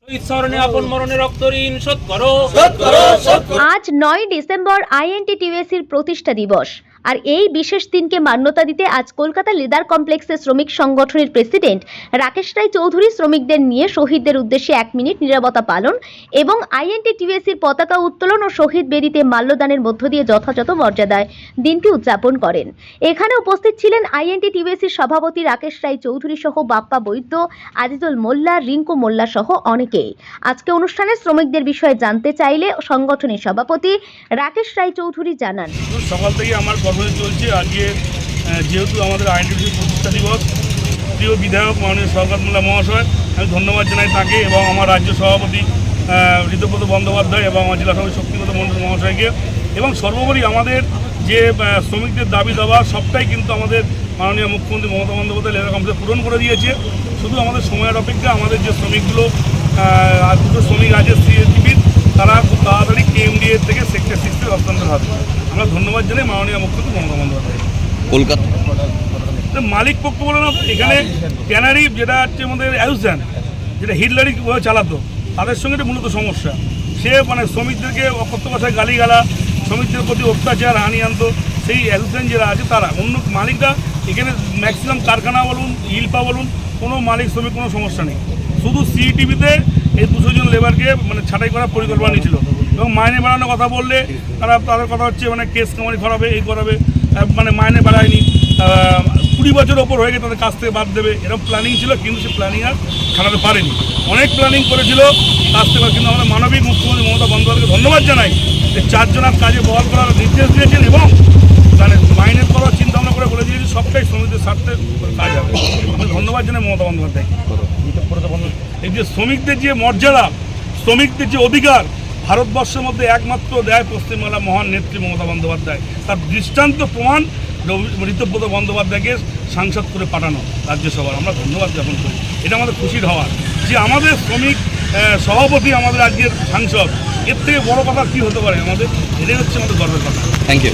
আজ 9 ডিসেম্বর আইএনটিটিউএসির প্রতিষ্ঠা দিবস। আর এই বিশেষ দিনকে মান্যতা দিতে আজ কলকাতা লেদার কমপ্লেক্সের শ্রমিক সংগঠনের প্রেসিডেন্ট রাকেশ রায় চৌধুরী শ্রমিকদের নিয়ে শহীদদের উদ্দেশ্যে 1 মিনিট নীরবতা পালন এবং আইএনটিটিউএসির পতাকা উত্তোলন ও শহীদ বেদিতে মাল্যদানের মধ্য দিয়ে যথাযথ মর্যাদায় দিনটি উদযাপন করেন। এখানে উপস্থিত ছিলেন আইএনটিটিউএসির সভাপতি রাকেশ রায় চৌধুরী সহ বাপ্পা বৈদ্য, আজিজুল মোল্লা, রিঙ্কু মোল্লা সহ অনেকেই। আজকে অনুষ্ঠানে শ্রমিকদের বিষয়ে জানতে চাইলে সংগঠনের সভাপতি রাকেশ রায় চৌধুরী জানান, সকাল থেকে আমার কর্মসূচি চলছে। আজকে যেহেতু আমাদের আইএনটিটিউসি প্রতিষ্ঠা দিবস, প্রিয় বিধায়ক মাননীয় শওকত মোল্লা মহাশয়, আমি ধন্যবাদ জানাই তাকে এবং আমার রাজ্য সভাপতি ঋতব্রত বন্দ্যোপাধ্যায় এবং আমার জেলা সভাপতি শক্তিগত মণ্ডল মহাশয়কে, এবং সর্বোপরি আমাদের যে শ্রমিকদের দাবি দাবা সবটাই কিন্তু আমাদের মাননীয় মুখ্যমন্ত্রী মমতা বন্দ্যোপাধ্যায় লেদার কমপ্লেক্সে পূরণ করে দিয়েছে। শুধু আমাদের সময়ের অপেক্ষা, আমাদের যে শ্রমিকগুলো আর দুটো শ্রমিক আছে সিএসটিভির, তারা খুব তাড়াতাড়ি কেএমডিএ থেকে সেক্টর 6 হস্তান্তর হবে। আমরা ধন্যবাদ জানাই মাননীয় মুখ্যমন্ত্রী মমতা বন্দ্যোপাধ্যায়। কলকাতা মালিক পক্ষ বলে না, এখানে ক্যানারি যেটা হচ্ছে আমাদের অ্যালুসান, যেটা হিটলারি চালাতো, তাদের সঙ্গে মূলত সমস্যা। সে শ্রমিকদেরকে অকথ্য ভাষায় গালিগালা, শ্রমিকদের প্রতি অত্যাচার হানি আনতো। সেই অ্যালুসান যারা আছে তারা, অন্য মালিকরা এখানে ম্যাক্সিমাম কারখানা বলুন, ইলপা বলুন, কোনো মালিক শ্রমিক কোনো সমস্যা নেই। শুধু সিইটিভিতে এই 200 জন লেবারকে ছাঁটাই করার পরিকল্পনা নিয়েছিল এবং মাইনে বাড়ানোর কথা বললে তাদের কথা হচ্ছে কেস কামারি করাবে, এই করাবে, মাইনে বাড়ায়নি। 20 বছর ওপর হয়ে গেছে, তাদের কাছ থেকে বাদ দেবে, এরকম প্ল্যানিং ছিল, কিন্তু সে প্ল্যানিং আর খাটাতে পারেনি। অনেক প্ল্যানিং করেছিল কাছ থেকে, কিন্তু আমরা মানবিক মুখ্যমন্ত্রী মমতা বন্দ্যোপাধ্যায়কে ধন্যবাদ জানাই যে 4 জনের কাজে বহাল করার নির্দেশ দিয়েছেন এবং মাইনের করার চিন্তা ভাবনা করে বলে দিয়েছি সবটাই শ্রমিকদের স্বার্থে কাজ হবে। আমি ধন্যবাদ জানাই মমতা বন্দ্যোপাধ্যায়কে। এই যে শ্রমিকদের যে মর্যাদা, শ্রমিকদের যে অধিকার ভারতবর্ষের মধ্যে একমাত্র দেয় পশ্চিমবাংলার মহান নেত্রী মমতা বন্দ্যোপাধ্যায়, তার দৃষ্টান্ত প্রমাণ ঋতব্রত বন্দ্যোপাধ্যায়কে সাংসদ করে পাঠানো রাজ্যসভার। আমরা ধন্যবাদ জ্ঞাপন করি। এটা আমাদের খুশির হওয়ার যে আমাদের শ্রমিক সভাপতি আমাদের রাজ্যের সাংসদ, এর থেকে বড় কথা কী হতে পারে আমাদের? এটাই হচ্ছে আমাদের গর্বের কথা। Thank you.